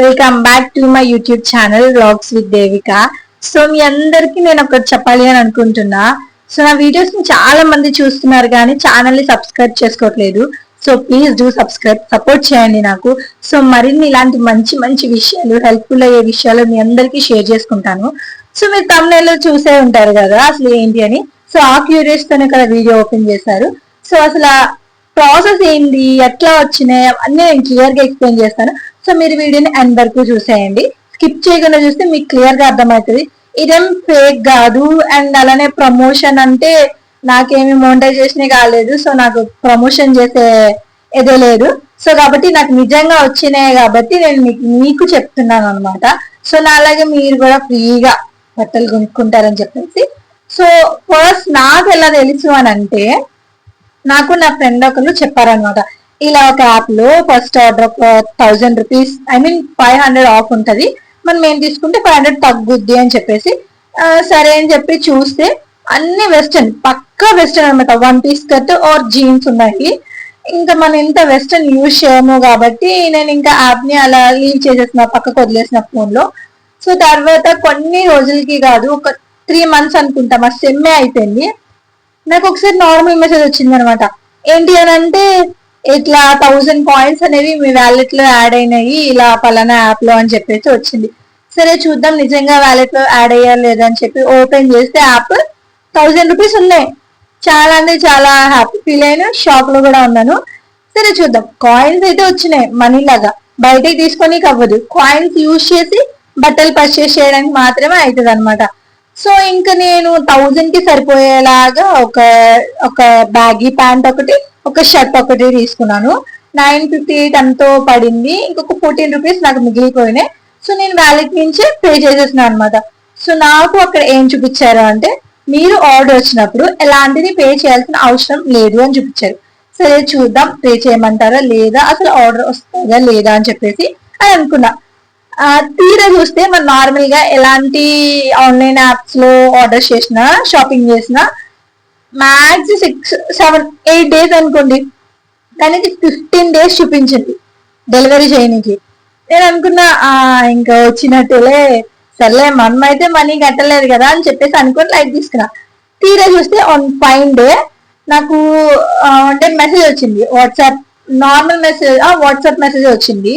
Welcome back to my YouTube channel vlogs with Devika. So మీ అందరికి నేను ఒకటి చెప్పాలి అని అనుకుంటున్నా. సో నా వీడియోస్ ని చాలా మంది చూస్తున్నారు కానీ ఛానల్ ని సబ్స్క్రైబ్ చేసుకోవట్లేదు. So please do subscribe, support చేయండి నాకు. సో మరిన్ని ఇలాంటి మంచి మంచి విషయాలు, హెల్ప్ఫుల్ అయ్యే విషయాలు మీ అందరికీ షేర్ చేసుకుంటాను. సో మీరు thumbnail లో చూసే ఉంటారు కదా అసలు ఏంటి అని. సో ఆ క్యూరియస్ తోనే కదా వీడియో ఓపెన్ చేశారు. సో అసలు ప్రాసెస్ ఏంటి, ఎట్లా వచ్చినాయి అన్నీ నేను క్లియర్ గా ఎక్స్ప్లెయిన్ చేస్తాను. సో మీరు వీడియోని ఎండ్ వరకు చూసేయండి. స్కిప్ చేయకుండా చూస్తే మీకు క్లియర్ గా అర్థమవుతుంది. ఇదేం ఫేక్ కాదు. అండ్ అలానే ప్రమోషన్ అంటే నాకేమి మోనిటైజేషన్ కాలేదు. సో నాకు ప్రమోషన్ చేసే ఏదో లేదు. సో కాబట్టి నాకు నిజంగా వచ్చినాయి కాబట్టి నేను మీకు చెప్తున్నాను అనమాట. సో నా అలాగే మీరు కూడా ఫ్రీగా బట్టలు కొనుక్కుంటారని చెప్పేసి. సో ఫస్ట్ నాకు ఎలా తెలుసు అని అంటే, నాకు నా ఫ్రెండ్ ఒకరు చెప్పారనమాట. ఇలా ఒక యాప్ లో ఫస్ట్ ఆర్డర్ ఒక 1000 రూపీస్, ఐ మీన్ 500 ఆఫ్ ఉంటది, మనం ఏం తీసుకుంటే 500 తగ్గుద్ది అని చెప్పేసి. సరే అని చెప్పి చూస్తే అన్ని వెస్టర్న్, పక్కా వెస్టర్న్ అనమాట. 1 పీస్ కట్ ఆర్ జీన్స్ ఉన్నాయి. ఇంకా మనం ఇంత వెస్టర్న్ యూజ్ చేయము కాబట్టి నేను ఇంకా యాప్ ని అలా లీవ్ చేసేసిన, పక్కకు వదిలేసిన ఫోన్ లో. సో తర్వాత కొన్ని రోజులకి కాదు, ఒక 3 months అనుకుంటా, మా సెమ్మే అయిపోయింది. నాకు ఒకసారి నార్మల్ మెసేజ్ వచ్చింది అనమాట. ఏంటి అని అంటే, ఇట్లా 1000 కాయిన్స్ అనేవి మీ వ్యాలెట్ లో యాడ్ అయినాయి ఇలా పలానా యాప్ లో అని చెప్పేసి వచ్చింది. సరే చూద్దాం నిజంగా వ్యాలెట్ లో యాడ్ అయ్యా లేదని చెప్పి ఓపెన్ చేస్తే యాప్ 1000 రూపీస్ ఉన్నాయి. చాలా అంటే చాలా హ్యాపీ ఫీల్ అయినా, షాక్ లో కూడా ఉన్నాను. సరే చూద్దాం, కాయిన్స్ అయితే వచ్చినాయి మనీ లాగా, బయటకి తీసుకొని అవ్వదు. కాయిన్స్ యూజ్ చేసి బట్టలు పర్చేస్ చేయడానికి మాత్రమే అవుతుంది అనమాట. సో ఇంకా నేను 1000 కి సరిపోయేలాగా ఒక బ్యాగీ ప్యాంట్ ఒకటి, ఒక షర్ట్ ఒకటి తీసుకున్నాను. 958 ఎంతో పడింది. ఇంకొక 14 రూపీస్ నాకు మిగిలిపోయినాయి. సో నేను వ్యాలెట్ నుంచి పే చేసేసిన అనమాట. సో నాకు అక్కడ ఏం చూపించారు అంటే, మీరు ఆర్డర్ వచ్చినప్పుడు ఎలాంటిది పే చేయాల్సిన అవసరం లేదు అని చూపించారు. సరే చూద్దాం, పే చేయమంటారా లేదా, అసలు ఆర్డర్ వస్తుందా లేదా అని చెప్పేసి అని అనుకున్నా. తీరా చూస్తే మనం నార్మల్ గా ఎలాంటి ఆన్లైన్ యాప్స్ లో ఆర్డర్ చేసినా, షాపింగ్ చేసినా మ్యాక్స్ 6, 7, 8 డేస్ అనుకోండి, కానీ 15 డేస్ చూపించింది డెలివరీ చేయడానికి. నేను అనుకున్నా ఇంకా వచ్చినట్టులే, సర్లే మనం అయితే మనీ కట్టలేదు కదా అని చెప్పేసి అనుకుని లైట్ తీసుకున్నా. తీరా చూస్తే ఆన్ 5th డే నాకు అంటే మెసేజ్ వచ్చింది, WhatsApp normal message, WhatsApp message వచ్చింది.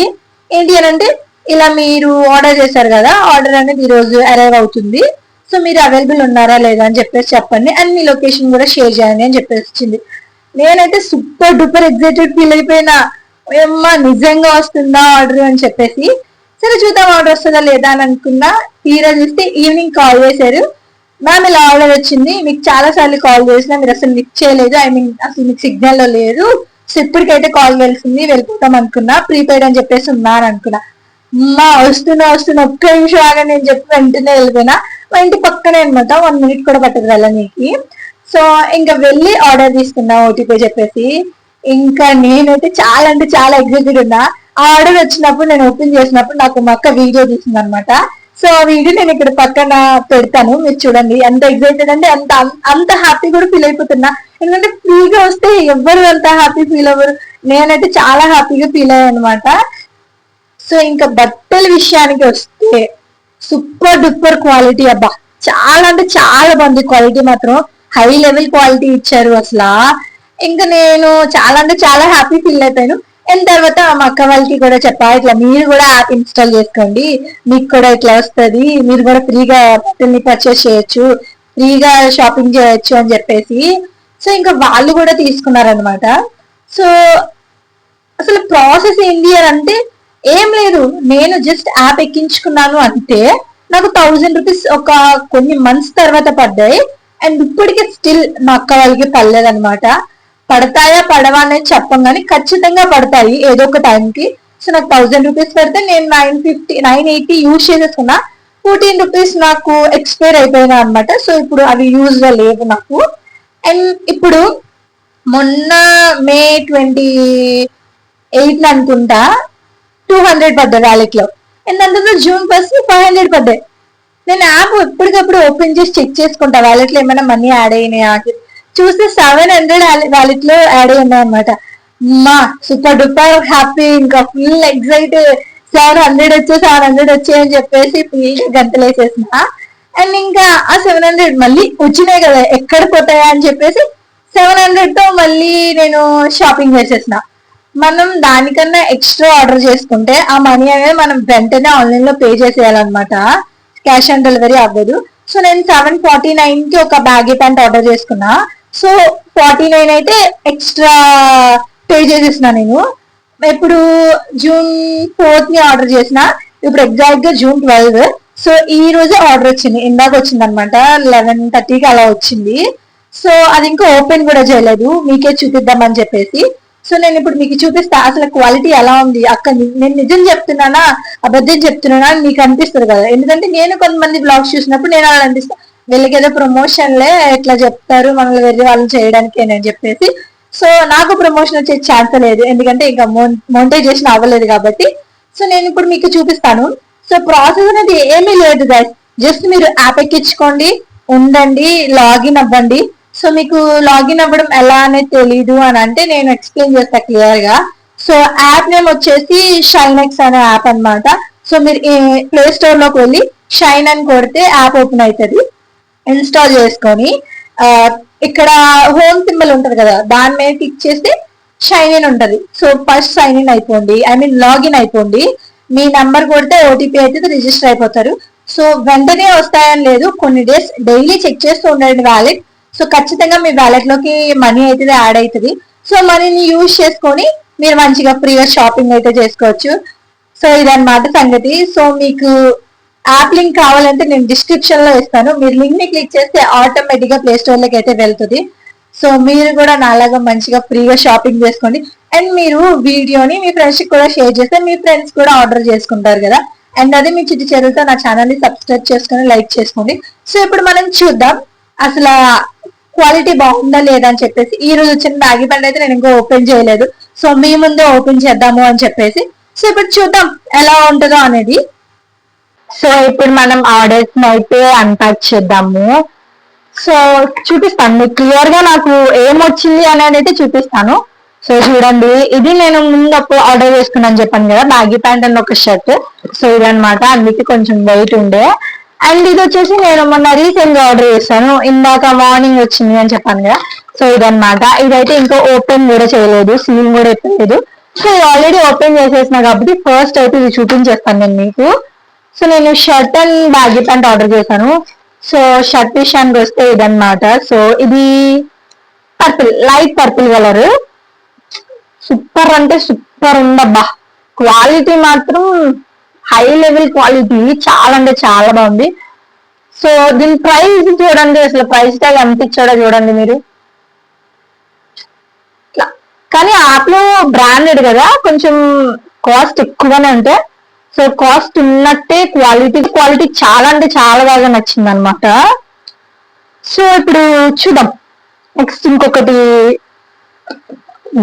ఏంటి అని అంటే, ఇలా మీరు ఆర్డర్ చేశారు కదా, ఆర్డర్ అనేది ఈ రోజు అరైవ్ అవుతుంది, సో మీరు అవైలబుల్ ఉన్నారా లేదా అని చెప్పేసి చెప్పండి, అండ్ మీ లొకేషన్ కూడా షేర్ చేయండి అని చెప్పేసి వచ్చింది. నేనైతే సూపర్ డూపర్ ఎక్సైటెడ్ ఫీల్ అయిపోయినా, ఏమ్మా నిజంగా వస్తుందా ఆర్డర్ అని చెప్పేసి. సరే చూద్దాం ఆర్డర్ వస్తుందా లేదా అని అనుకున్నా. తీరా చూస్తే ఈవినింగ్ కాల్ చేశారు, మ్యామ్ ఇలా ఆర్డర్ వచ్చింది, మీకు చాలా సార్లు కాల్ చేసినా మీరు అసలు లిఫ్ట్ చేయలేదు, ఐ మీన్ అసలు మీకు సిగ్నల్ లో లేదు, సో ఇప్పటికైతే కాల్ వెళ్తుంది, వెళ్ళిపోతాం అనుకున్నా, ప్రీపెయిడ్ అని చెప్పేసి ఉన్నాను అనుకున్నా. అమ్మా వస్తున్నా ఒక్క నిమిషం ఆగా నేను చెప్పి వెంటనే వెళ్ళిపోయినా. మా ఇంటి పక్కనే అనమాట, 1 minute కూడా పట్టదు వెళ్ళనీకి. సో ఇంకా వెళ్ళి ఆర్డర్ తీసుకున్నా ఓటీపీ చెప్పేసి. ఇంకా నేనైతే చాలా అంటే చాలా ఎగ్జైటెడ్ ఉన్నా. ఆ ఆర్డర్ వచ్చినప్పుడు నేను ఓపెన్ చేసినప్పుడు నాకు మా అక్క వీడియో తీసింది అనమాట. సో ఆ వీడియో నేను ఇక్కడ పక్కన పెడతాను, మీరు చూడండి. ఎంత ఎగ్జైటెడ్ అంటే అంత హ్యాపీ కూడా ఫీల్ అయిపోతున్నా. ఎందుకంటే ఫ్రీగా వస్తే ఎవ్వరు అంత హ్యాపీ ఫీల్ అవ్వరు. నేనైతే చాలా హ్యాపీగా ఫీల్ అయ్యాను అనమాట. సో ఇంకా బట్టల విషయానికి వస్తే సూపర్ డూపర్ క్వాలిటీ, అబ్బా చాలా అంటే చాలా బాగుంది. క్వాలిటీ మాత్రం హై లెవెల్ క్వాలిటీ ఇచ్చారు అసలు. ఇంకా నేను చాలా అంటే చాలా హ్యాపీ ఫీల్ అయిపోయాను. అండ్ తర్వాత మా అక్క వాళ్ళకి కూడా చెప్పా, ఇట్లా మీరు కూడా యాప్ ఇన్స్టాల్ చేసుకోండి, మీకు కూడా ఇట్లా వస్తుంది, మీరు కూడా ఫ్రీగా బట్టల్ని పర్చేస్ చేయొచ్చు, ఫ్రీగా షాపింగ్ చేయొచ్చు అని చెప్పేసి. సో ఇంకా వాళ్ళు కూడా తీసుకున్నారనమాట. సో అసలు ప్రాసెస్ ఏంటి అని అంటే, ఏం లేదు, నేను జస్ట్ యాప్ ఎక్కించుకున్నాను అంతే. నాకు 1000 రూపీస్ ఒక కొన్ని మంత్స్ తర్వాత పడ్డాయి. అండ్ ఇప్పటికే స్టిల్ మా అక్క వాళ్ళకి పడలేదనమాట. పడతాయా పడవా అనేది చెప్పం కానీ ఖచ్చితంగా పడతాయి ఏదో ఒక టైంకి. సో నాకు 1000 రూపీస్ పడితే నేను 980 యూజ్ చేసేసుకున్నా. 14 రూపీస్ నాకు ఎక్స్పైర్ అయిపోయినా అనమాట. సో ఇప్పుడు అవి యూజ్ గా లేవు నాకు. అండ్ ఇప్పుడు మొన్న May 28 అనుకుంటా 200 పడ్డాయి వ్యాలెట్ లో. ఎందుకంటే June 1 500 పడ్డాయి. నేను యాప్ ఎప్పటికప్పుడు ఓపెన్ చేసి చెక్ చేసుకుంటా వ్యాలెట్ లో ఏమైనా మనీ యాడ్ అయినాయా. చూస్తే 700 వ్యాలెట్ లో యాడ్ అయి ఉన్నాయి అనమాట. మా సూపర్ డూపర్ హ్యాపీ, ఇంకా ఫుల్ ఎక్సైట్. 700 వచ్చాయి అని చెప్పేసి గంటలు వేసేసిన. అండ్ ఇంకా ఆ 700 మళ్ళీ వచ్చినాయి కదా ఎక్కడ పోతాయా అని చెప్పేసి 700 తో మళ్ళీ నేను షాపింగ్ చేసేసిన. మనం దానికన్నా ఎక్స్ట్రా ఆర్డర్ చేసుకుంటే ఆ మనీ అనేది మనం వెంటనే ఆన్లైన్ లో పే చేసేయాలన్నమాట, క్యాష్ ఆన్ డెలివరీ అవ్వదు. సో నేను 749 కి ఒక బ్యాగీ ప్యాంట్ ఆర్డర్ చేసుకున్నా. సో 49 అయితే ఎక్స్ట్రా పే చేసేసిన నేను. ఇప్పుడు జూన్ 4th ని ఆర్డర్ చేసిన, ఇప్పుడు ఎగ్జాక్ట్ గా జూన్ 12. సో ఈ రోజే ఆర్డర్ వచ్చింది, ఇందాక వచ్చింది అనమాట, 11:30కి అలా వచ్చింది. సో అది ఇంకా ఓపెన్ కూడా చేయలేదు, మీకే చూపిద్దామని చెప్పేసి. సో నేను ఇప్పుడు మీకు చూపిస్తా అసలు క్వాలిటీ ఎలా ఉంది. అక్కడ నేను నిజం చెప్తున్నానా అబద్ధం చెప్తున్నానా అని మీకు అనిపిస్తుంది కదా, ఎందుకంటే నేను కొంతమంది బ్లాగ్స్ చూసినప్పుడు నేను అలా అనిపిస్తా, వీళ్ళకి ఏదో ప్రమోషన్లే ఎట్లా చెప్తారు మనల్ని వేరే వాళ్ళని చేయడానికి అని చెప్పేసి. సో నాకు ప్రమోషన్ వచ్చే ఛాన్స్ లేదు, ఎందుకంటే ఇంకా మోనిటైజేషన్ అవ్వలేదు కాబట్టి. సో నేను ఇప్పుడు మీకు చూపిస్తాను. సో ప్రాసెస్ అనేది ఏమీ లేదు గైస్, జస్ట్ మీరు యాప్ ఎక్కించుకోండి, ఉండండి, లాగిన్ అవ్వండి. సో మీకు లాగిన్ అవ్వడం ఎలా అనేది తెలీదు అని అంటే నేను ఎక్స్ప్లెయిన్ చేస్తా క్లియర్ గా. సో యాప్ నేమ్ వచ్చేసి షైనెక్స్ అనే యాప్ అన్నమాట. సో మీరు ప్లే స్టోర్ లోకి వెళ్ళి షైన్ అని కొడితే యాప్ ఓపెన్ అవుతుంది. ఇన్స్టాల్ చేసుకొని ఇక్కడ హోమ్ సింబల్ ఉంటది కదా, దాని మీద క్లిక్ చేస్తే షైన్ ఇన్ ఉంటది. సో ఫస్ట్ సైన్ ఇన్ అయిపోండి, ఐ మీన్ లాగిన్ అయిపోండి. మీ నెంబర్ కొడితే ఓటీపీ అయితే రిజిస్టర్ అయిపోతారు. సో వెంటనే వస్తాయని లేదు, కొన్ని డేస్ డైలీ చెక్ చేస్తూ ఉండండి వ్యాలెట్. సో ఖచ్చితంగా మీ వ్యాలెట్ లోకి మనీ అయితే యాడ్ అవుతుంది. సో మనీని యూజ్ చేసుకొని మీరు మంచిగా ఫ్రీగా షాపింగ్ అయితే చేసుకోవచ్చు. సో ఇదన్నమాట సంగతి. సో మీకు యాప్ లింక్ కావాలంటే నేను డిస్క్రిప్షన్ లో ఇస్తాను, మీరు లింక్ ని క్లిక్ చేస్తే ఆటోమేటిక్ గా ప్లే స్టోర్ లోకి అయితే వెళ్తుంది. సో మీరు కూడా నాలాగా మంచిగా ఫ్రీగా షాపింగ్ చేసుకోండి. అండ్ మీరు వీడియోని మీ ఫ్రెండ్స్ కి కూడా షేర్ చేస్తే మీ ఫ్రెండ్స్ కూడా ఆర్డర్ చేసుకుంటారు కదా. అండ్ అదే మీ చిట్టి చేతులతో నా ఛానల్ ని సబ్స్క్రైబ్ చేసుకొని లైక్ చేసుకోండి. సో ఇప్పుడు మనం చూద్దాం అసలు క్వాలిటీ బాగుందా లేదా అని చెప్పేసి. ఈ రోజు వచ్చిన బ్యాగీ ప్యాంట్ అయితే నేను ఇంకా ఓపెన్ చేయలేదు, సో మీ ముందే ఓపెన్ చేద్దాము అని చెప్పేసి. సో ఇప్పుడు చూద్దాం ఎలా ఉంటుందో అనేది. సో ఇప్పుడు మనం ఆర్డర్స్ అయితే అన్పాక్ చేద్దాము. సో చూపిస్తాను మీకు క్లియర్ గా నాకు ఏమొచ్చింది అనేది అయితే చూపిస్తాను. సో చూడండి, ఇది నేను ముందు ఆర్డర్ చేసుకున్నాను చెప్పాను కదా, బ్యాగీ ప్యాంట్ అండ్ ఒక షర్ట్. సో ఇదనమాట, అందుకే కొంచెం వెయిట్ ఉండే. అండ్ ఇది వచ్చేసి నేను మొన్న రీసెంట్ గా ఆర్డర్ చేశాను, ఇందాక మార్నింగ్ వచ్చింది అని చెప్పాను కదా. సో ఇదనమాట, ఇదైతే ఇంకా ఓపెన్ కూడా చేయలేదు, సీల్ కూడా ఎప్పలేదు. సో ఆల్రెడీ ఓపెన్ చేసేసిన కాబట్టి ఫస్ట్ అయితే ఇది చూపించేస్తాను నేను మీకు. సో నేను shirt and baggy pant order చేశాను. సో షర్ట్ విషయానికి వస్తే ఇదన్నమాట. సో ఇది purple, light purple colour, super అంటే సూపర్ ఉందబ్బా. క్వాలిటీ మాత్రం హై లెవెల్ క్వాలిటీ, చాలా అంటే చాలా బాగుంది. సో దీని ప్రైస్ చూడండి, అసలు ప్రైస్ ట్యాగ్ అనిపించాడో చూడండి మీరు. కానీ యాప్ లో బ్రాండెడ్ కదా, కొంచెం కాస్ట్ ఎక్కువనే ఉంటాయి. సో కాస్ట్ ఉన్నట్టే క్వాలిటీ చాలా అంటే చాలా బాగా నచ్చింది అనమాట. సో ఇప్పుడు చూద్దాం నెక్స్ట్ ఇంకొకటి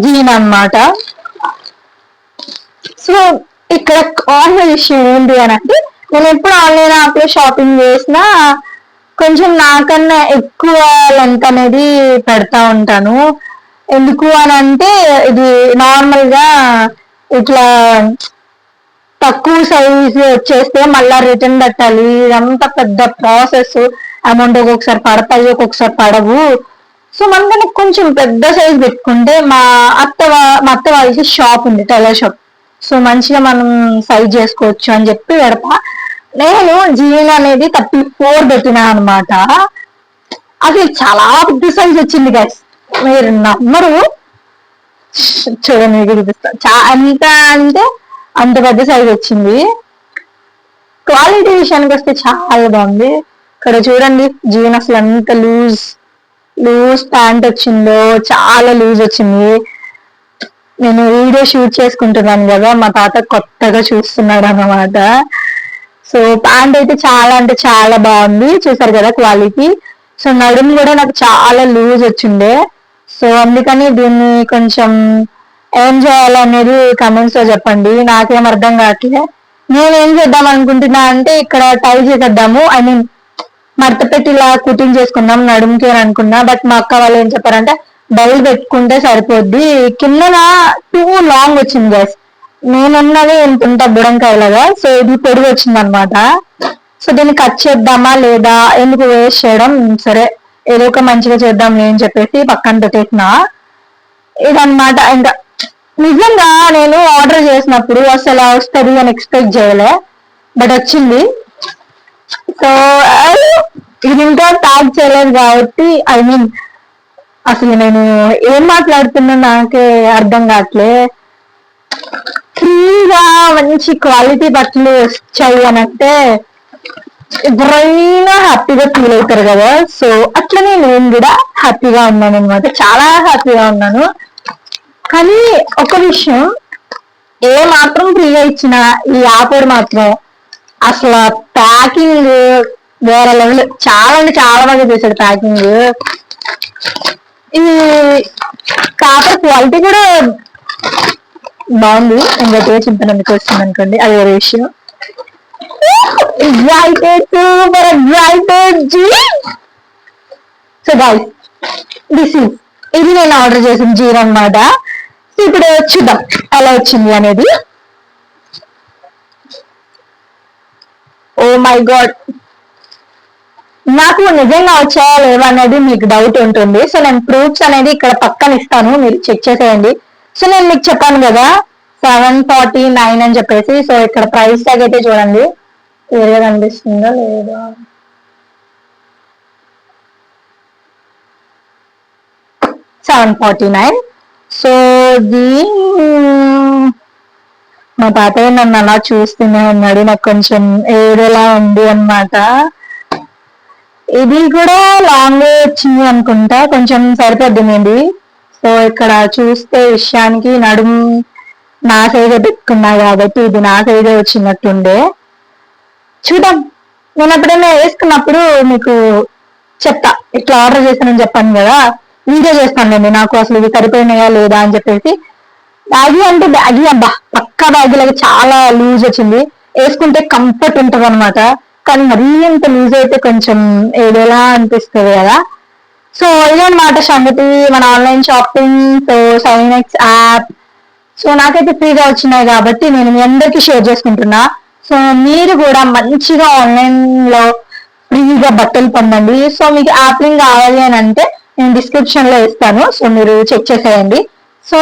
జీన్ అన్నమాట. సో ఇక్కడ కామన్ విషయం ఏంటి అని అంటే, నేను ఎప్పుడు ఆన్లైన్ యాప్ లో షాపింగ్ చేసినా కొంచెం నాకన్నా ఎక్కువ లెంత్ అనేది పెడతా ఉంటాను. ఎందుకు అని అంటే ఇది నార్మల్ గా ఇట్లా తక్కువ సైజ్ వచ్చేస్తే మళ్ళా రిటర్న్ పెట్టాలి, ఇదంతా పెద్ద ప్రాసెస్. అమౌంట్ ఒక్కొక్కసారి పడతాయి, ఒక్కొక్కసారి పడవు. సో మనకన్నా కొంచెం పెద్ద సైజ్ పెట్టుకుంటే, మా అత్త వాళ్ళకి షాప్ ఉంది, టైలర్ షాప్. సో మంచిగా మనం సైజ్ చేసుకోవచ్చు అని చెప్పి పెడతా. నేను జీన్ అనేది 34 పెట్టినా అనమాట. అది చాలా పెద్ద సైజ్ వచ్చింది గైస్, మీరు నమ్మరు. చూడండి మీకు చూపిస్తా, ఎంత అంటే అంత పెద్ద సైజ్ వచ్చింది. క్వాలిటీ విషయానికి వస్తే చాలా బాగుంది. ఇక్కడ చూడండి జీన్ అసలు ఎంత లూజ్ ప్యాంట్ వచ్చిందో, చాలా లూజ్ వచ్చింది. నేను వీడియో షూట్ చేసుకుంటున్నాను కదా, మా తాత కొత్తగా చూస్తున్నాడు అన్నమాట. సో ప్యాంట్ అయితే చాలా అంటే చాలా బాగుంది, చూసారు కదా క్వాలిటీ. సో నడుము కూడా నాకు చాలా లూజ్ వచ్చిండే. సో అందుకని దీన్ని కొంచెం ఏం చేయాలనేది కమెంట్స్ లో చెప్పండి, నాకేం అర్థం కావట్లే. నేను ఏం చేద్దాం అనుకుంటున్నా అంటే ఇక్కడ టై చేసేద్దాము, ఐ మీన్ మడత పెట్టి ఇలా కుటింగ్ చేసుకుందాం నడుముకి అని అనుకున్నా. బట్ మా అక్క వాళ్ళు ఏం చెప్పారంటే బెల్ట్ పెట్టుకుంటే సరిపోద్ది, కింద టూ లాంగ్ వచ్చింది గైస్. నేనున్నది ఎంత బుడంకాయలాగా, సో ఇది పొడిగి వచ్చింది అనమాట. సో దీన్ని కట్ చేద్దామా లేదా, ఎందుకు వేస్ట్ చేయడం, సరే ఏదో ఒక మంచిగా చేద్దాం అని చెప్పేసి పక్కన పెట్టేసిన. ఇదన్నమాట. ఇంకా నిజంగా నేను ఆర్డర్ చేసినప్పుడు అసలు వస్తుంది అని ఎక్స్పెక్ట్ చేయలే, బట్ వచ్చింది. సో ఇది ఇంకా ప్యాక్ చేయలేదు కాబట్టి, ఐ మీన్ అసలు నేను ఏం మాట్లాడుతున్నా నాకే అర్థం కావట్లే. ఫ్రీగా మంచి క్వాలిటీ బట్టలు వచ్చాయి అని అంటే ఎవరైనా హ్యాపీగా ఫీల్ అవుతారు కదా. సో అట్లనే నేను కూడా హ్యాపీగా ఉన్నాను అనమాట, చాలా హ్యాపీగా ఉన్నాను. కానీ ఒక విషయం, ఏ మాత్రం ఫ్రీగా ఇచ్చిన ఈ ఆఫర్ మాత్రం అసలు ప్యాకింగ్ వేరే లెవెల్. చాలా అంటే చాలా బాగా చేశాడు ప్యాకింగ్. ఈ కాపర్ క్వాలిటీ కూడా బాగుంది. ఇంకా చింతనందుకు వస్తుంది అనుకోండి, అది వేరే విషయం. సూపర్ ఎగ్జైటెడ్ జీ. సో గైస్, ఇది నేను ఆర్డర్ చేసిన జీర్ అనమాట. ఇప్పుడు చూద్దాం ఎలా వచ్చింది అనేది. ఓ మై గాడ్, నాకు నిజంగా వచ్చాయా లేవా అనేది మీకు డౌట్ ఉంటుంది. సో నేను ప్రూఫ్స్ అనేది ఇక్కడ పక్కన ఇస్తాను, మీరు చెక్ చేసేయండి. సో నేను మీకు చెప్పాను కదా 749 అని చెప్పేసి. సో ఇక్కడ ప్రైస్ ట్యాగ్ అయితే చూడండి, క్లియర్గా కనిపిస్తుందా లేదా. $749. సో మా తాతయ్య నన్ను అలా చూస్తూనే ఉన్నాడు, నాకు కొంచెం ఏదోలా ఉంది అనమాట. ఇది కూడా లాంగ్ వచ్చింది అనుకుంటా, కొంచెం సరిపోద్ది. సో ఇక్కడ చూస్తే విషయానికి నడుము నా సైజే పెట్టుకున్నా కాబట్టి ఇది నా సైజే వచ్చినట్టుండే. చూద్దాం, నేను ఎప్పుడైనా వేసుకున్నప్పుడు మీకు చెప్తా. ఇట్లా ఆర్డర్ చేస్తానని చెప్పాను కదా, వీడియో చేస్తాను నేను, నాకు అసలు ఇవి సరిపోయినాయా లేదా అని చెప్పేసి. బ్యాగీ అంటే బ్యాగీ అబ్బా, పక్కా బ్యాగీ లాగా చాలా లూజ్ వచ్చింది, వేసుకుంటే కంఫర్ట్ ఉంటుంది అనమాట. కానీ మరీ అంత లూజ్ అయితే కొంచెం ఏదోలా అనిపిస్తుంది కదా. సో ఇదన్నమాట సంగతి మన online shopping. So సైనెక్స్ app. So నాకైతే ఫ్రీగా వచ్చినాయి కాబట్టి నేను మీ అందరికీ షేర్ చేసుకుంటున్నా. సో మీరు కూడా మంచిగా ఆన్లైన్ లో ఫ్రీగా బట్టలు పొందండి. సో మీకు యాప్ లింక్ కావాలి అని అంటే నేను డిస్క్రిప్షన్ లో ఇస్తాను, సో మీరు చెక్ చేసేయండి. సో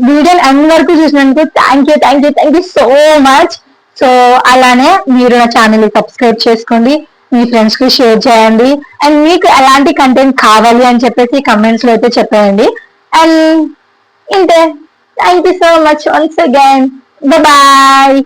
వీడియోని అన్ని వరకు చూసినందుకు thank you so much. So అలానే మీరు నా ఛానల్ సబ్స్క్రైబ్ చేసుకోండి, మీ ఫ్రెండ్స్ కి షేర్ చేయండి, అండ్ మీకు ఎలాంటి కంటెంట్ కావాలి అని చెప్పేసి కమెంట్స్ లో అయితే చెప్పేయండి. అండ్ ఇంతే. Thank you so much once again. Bye.